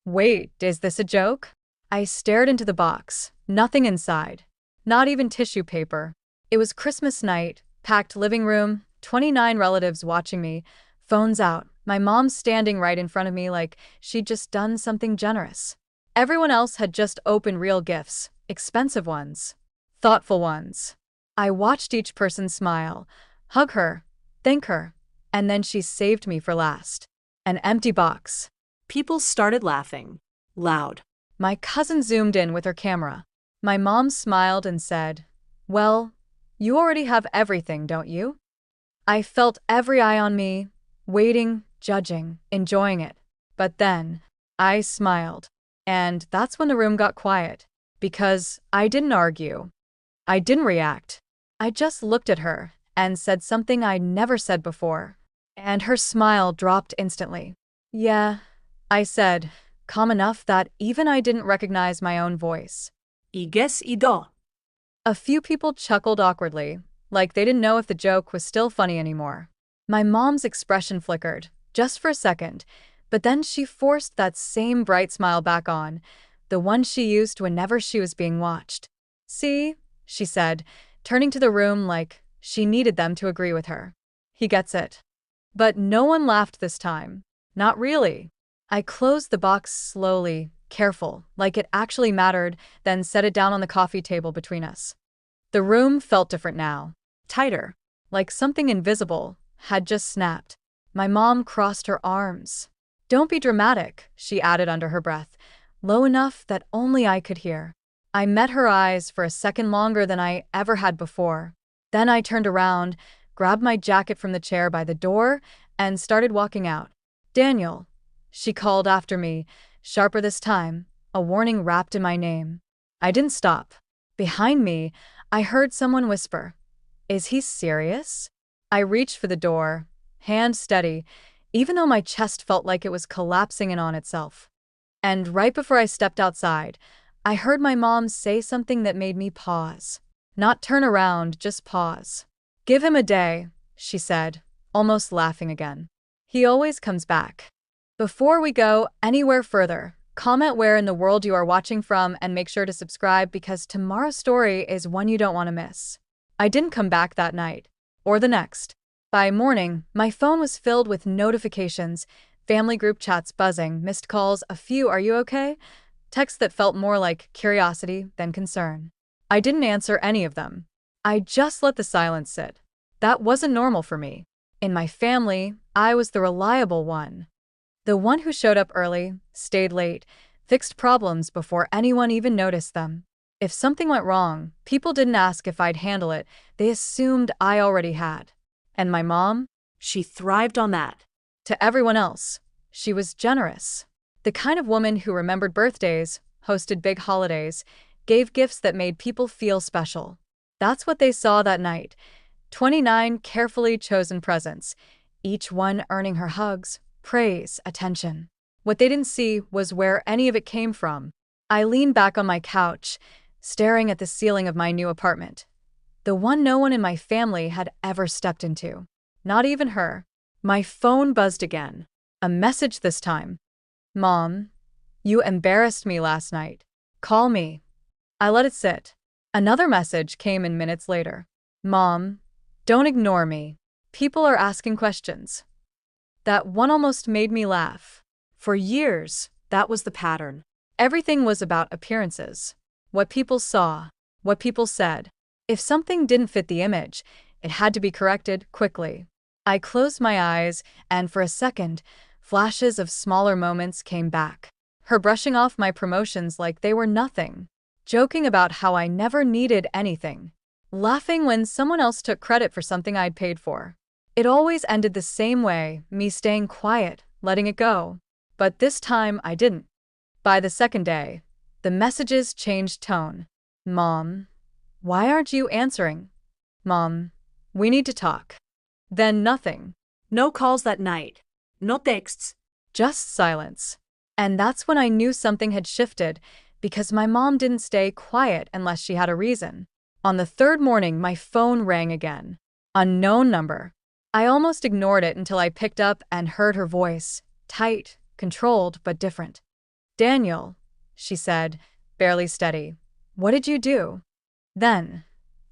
Wait, is this a joke? I stared into the box. Nothing inside. Not even tissue paper. It was Christmas night, packed living room, 29 relatives watching me, phones out, my mom standing right in front of me like she'd just done something generous. Everyone else had just opened real gifts, expensive ones, thoughtful ones. I watched each person smile, hug her, thank her, and then she saved me for last. An empty box. People started laughing. Loud. My cousin zoomed in with her camera. My mom smiled and said, "Well, you already have everything, don't you?" I felt every eye on me, waiting, judging, enjoying it. But then, I smiled. And that's when the room got quiet. Because I didn't argue. I didn't react. I just looked at her and said something I'd never said before. And her smile dropped instantly. "Yeah," I said, calm enough that even I didn't recognize my own voice. I guess I do. A few people chuckled awkwardly, like they didn't know if the joke was still funny anymore. My mom's expression flickered, just for a second, but then she forced that same bright smile back on, the one she used whenever she was being watched. "See," she said, turning to the room like she needed them to agree with her. "He gets it." But no one laughed this time. Not really. I closed the box slowly, careful, like it actually mattered, then set it down on the coffee table between us. The room felt different now. Tighter. Like something invisible had just snapped. My mom crossed her arms. "Don't be dramatic," she added under her breath, low enough that only I could hear. I met her eyes for a second longer than I ever had before. Then I turned around, grabbed my jacket from the chair by the door, and started walking out. "Daniel," she called after me, sharper this time, a warning wrapped in my name. I didn't stop. Behind me, I heard someone whisper, "Is he serious?" I reached for the door, hand steady, even though my chest felt like it was collapsing in on itself. And right before I stepped outside, I heard my mom say something that made me pause. Not turn around, just pause. "Give him a day," she said, almost laughing again. "He always comes back." Before we go anywhere further, comment where in the world you are watching from and make sure to subscribe because tomorrow's story is one you don't want to miss. I didn't come back that night. Or the next. By morning, my phone was filled with notifications, family group chats buzzing, missed calls, a few "Are you okay?" texts that felt more like curiosity than concern. I didn't answer any of them. I just let the silence sit. That wasn't normal for me. In my family, I was the reliable one. The one who showed up early, stayed late, fixed problems before anyone even noticed them. If something went wrong, people didn't ask if I'd handle it, they assumed I already had. And my mom? She thrived on that. To everyone else, she was generous. The kind of woman who remembered birthdays, hosted big holidays, gave gifts that made people feel special. That's what they saw that night. 29 carefully chosen presents, each one earning her hugs, praise, attention. What they didn't see was where any of it came from. I leaned back on my couch, staring at the ceiling of my new apartment. The one no one in my family had ever stepped into. Not even her. My phone buzzed again. A message this time. "Mom, you embarrassed me last night. Call me." I let it sit. Another message came in minutes later. "Mom, don't ignore me. People are asking questions." That one almost made me laugh. For years, that was the pattern. Everything was about appearances. What people saw, what people said. If something didn't fit the image, it had to be corrected quickly. I closed my eyes, and for a second, flashes of smaller moments came back. Her brushing off my promotions like they were nothing. Joking about how I never needed anything. Laughing when someone else took credit for something I'd paid for. It always ended the same way, me staying quiet, letting it go. But this time I didn't. By the second day, the messages changed tone. "Mom, why aren't you answering? Mom, we need to talk." Then nothing. No calls that night. No texts. Just silence. And that's when I knew something had shifted, because my mom didn't stay quiet unless she had a reason. On the third morning, my phone rang again. Unknown number. I almost ignored it until I picked up and heard her voice, tight, controlled, but different. Daniel, she said, barely steady. What did you do? Then,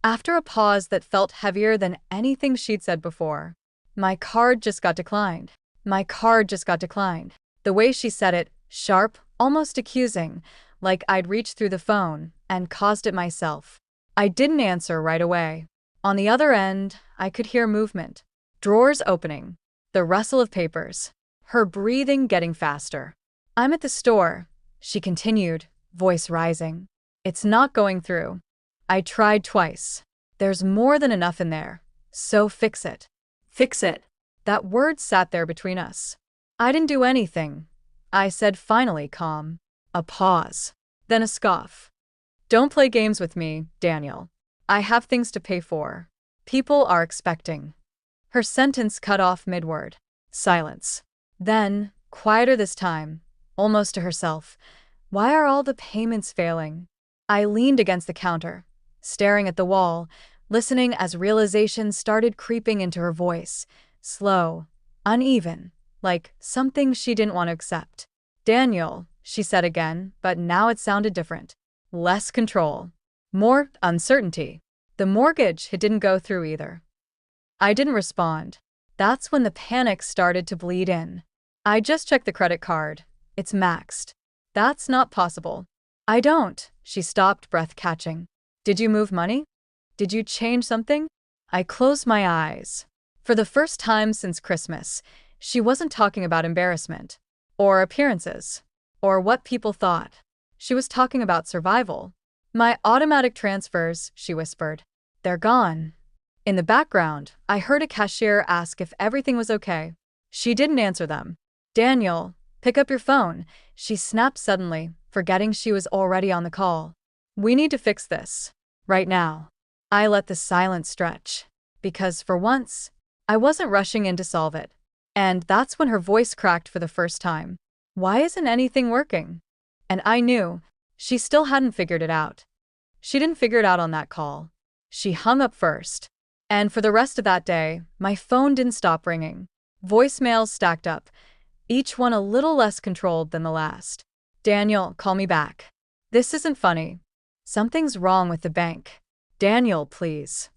after a pause that felt heavier than anything she'd said before, my card just got declined. My card just got declined. The way she said it, sharp, almost accusing, like I'd reached through the phone and caused it myself. I didn't answer right away. On the other end, I could hear movement. Drawers opening. The rustle of papers. Her breathing getting faster. I'm at the store, she continued, voice rising. It's not going through. I tried twice. There's more than enough in there. So fix it. Fix it. That word sat there between us. I didn't do anything, I said finally, calm. A pause. Then a scoff. Don't play games with me, Daniel. I have things to pay for. People are expecting. Her sentence cut off mid-word. Silence. Then, quieter this time, almost to herself, why are all the payments failing? I leaned against the counter, staring at the wall, listening as realization started creeping into her voice, slow, uneven, like something she didn't want to accept. Daniel, she said again, but now it sounded different. Less control. More uncertainty. The mortgage, it didn't go through either. I didn't respond. That's when the panic started to bleed in. I just checked the credit card. It's maxed. That's not possible. I don't. She stopped, breath catching. Did you move money? Did you change something? I closed my eyes. For the first time since Christmas, she wasn't talking about embarrassment, or appearances, or what people thought. She was talking about survival. My automatic transfers, she whispered. They're gone. In the background, I heard a cashier ask if everything was okay. She didn't answer them. Daniel, pick up your phone, she snapped suddenly, forgetting she was already on the call. We need to fix this. Right now. I let the silence stretch. Because, for once, I wasn't rushing in to solve it. And that's when her voice cracked for the first time. Why isn't anything working? And I knew. She still hadn't figured it out. She didn't figure it out on that call. She hung up first. And for the rest of that day, my phone didn't stop ringing. Voicemails stacked up, each one a little less controlled than the last. Daniel, call me back. This isn't funny. Something's wrong with the bank. Daniel, please.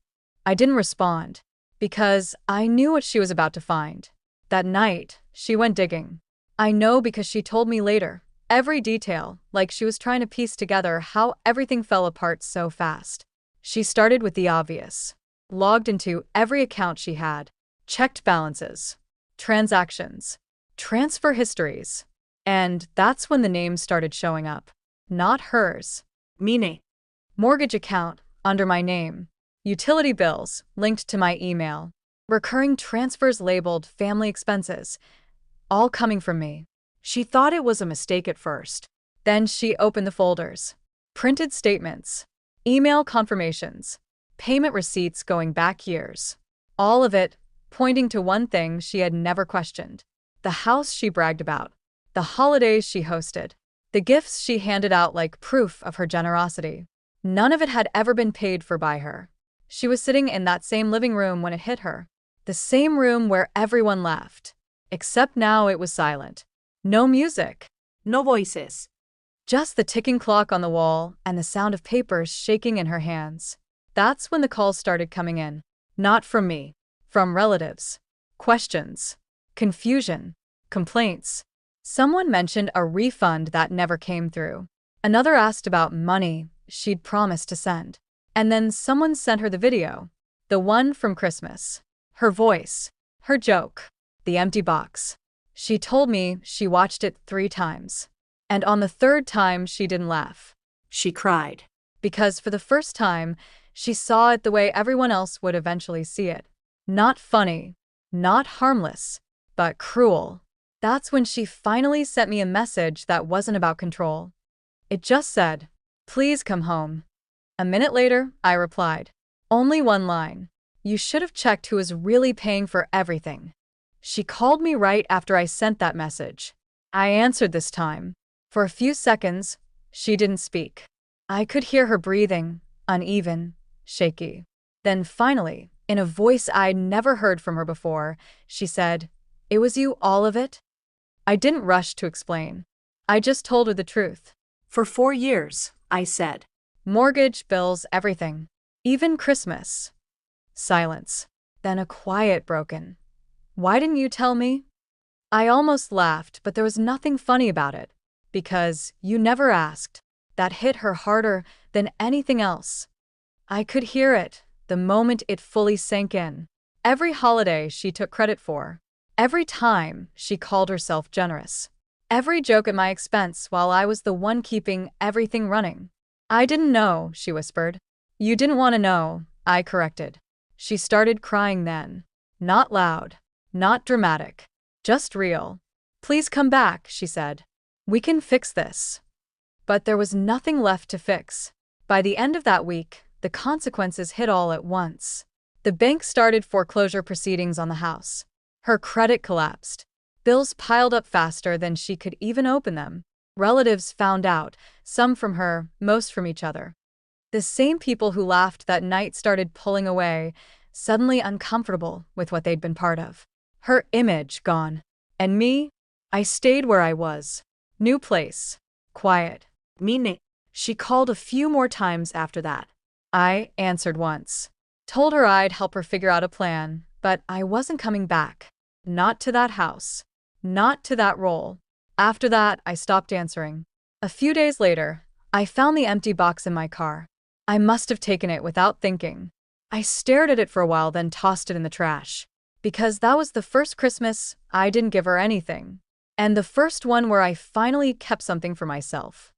I didn't respond, because I knew what she was about to find. That night, she went digging. I know because she told me later, every detail, like she was trying to piece together how everything fell apart so fast. She started with the obvious. Logged into every account she had, checked balances, transactions, transfer histories. And that's when the names started showing up. Not hers. Mine. Mortgage account, under my name. Utility bills, linked to my email. Recurring transfers labeled family expenses. All coming from me. She thought it was a mistake at first. Then she opened the folders. Printed statements. Email confirmations. Payment receipts going back years. All of it pointing to one thing she had never questioned. The house she bragged about. The holidays she hosted. The gifts she handed out like proof of her generosity. None of it had ever been paid for by her. She was sitting in that same living room when it hit her. The same room where everyone laughed. Except now it was silent. No music. No voices. Just the ticking clock on the wall and the sound of papers shaking in her hands. That's when the calls started coming in. Not from me. From relatives. Questions. Confusion. Complaints. Someone mentioned a refund that never came through. Another asked about money she'd promised to send. And then someone sent her the video. The one from Christmas. Her voice. Her joke. The empty box. She told me she watched it 3 times. And on the 3rd time she didn't laugh. She cried. Because for the first time, she saw it the way everyone else would eventually see it. Not funny. Not harmless. But cruel. That's when she finally sent me a message that wasn't about control. It just said, "Please come home." A minute later, I replied. Only one line. "You should have checked who was really paying for everything." She called me right after I sent that message. I answered this time. For a few seconds, she didn't speak. I could hear her breathing, uneven, shaky. Then finally, in a voice I'd never heard from her before, she said, "It was you, all of it?" I didn't rush to explain. I just told her the truth. For 4 years, I said. Mortgage, bills, everything. Even Christmas. Silence. Then a quiet broken. Why didn't you tell me? I almost laughed, but there was nothing funny about it. Because you never asked. That hit her harder than anything else. I could hear it, the moment it fully sank in. Every holiday she took credit for. Every time she called herself generous. Every joke at my expense while I was the one keeping everything running. I didn't know, she whispered. You didn't want to know, I corrected. She started crying then. Not loud. Not dramatic. Just real. Please come back, she said. We can fix this. But there was nothing left to fix. By the end of that week, the consequences hit all at once. The bank started foreclosure proceedings on the house. Her credit collapsed. Bills piled up faster than she could even open them. Relatives found out, some from her, most from each other. The same people who laughed that night started pulling away, suddenly uncomfortable with what they'd been part of. Her image gone. And me? I stayed where I was. New place. Quiet. Meaning. She called a few more times after that. I answered once. Told her I'd help her figure out a plan, but I wasn't coming back. Not to that house. Not to that role. After that, I stopped answering. A few days later, I found the empty box in my car. I must have taken it without thinking. I stared at it for a while, then tossed it in the trash. Because that was the first Christmas I didn't give her anything. And the first one where I finally kept something for myself.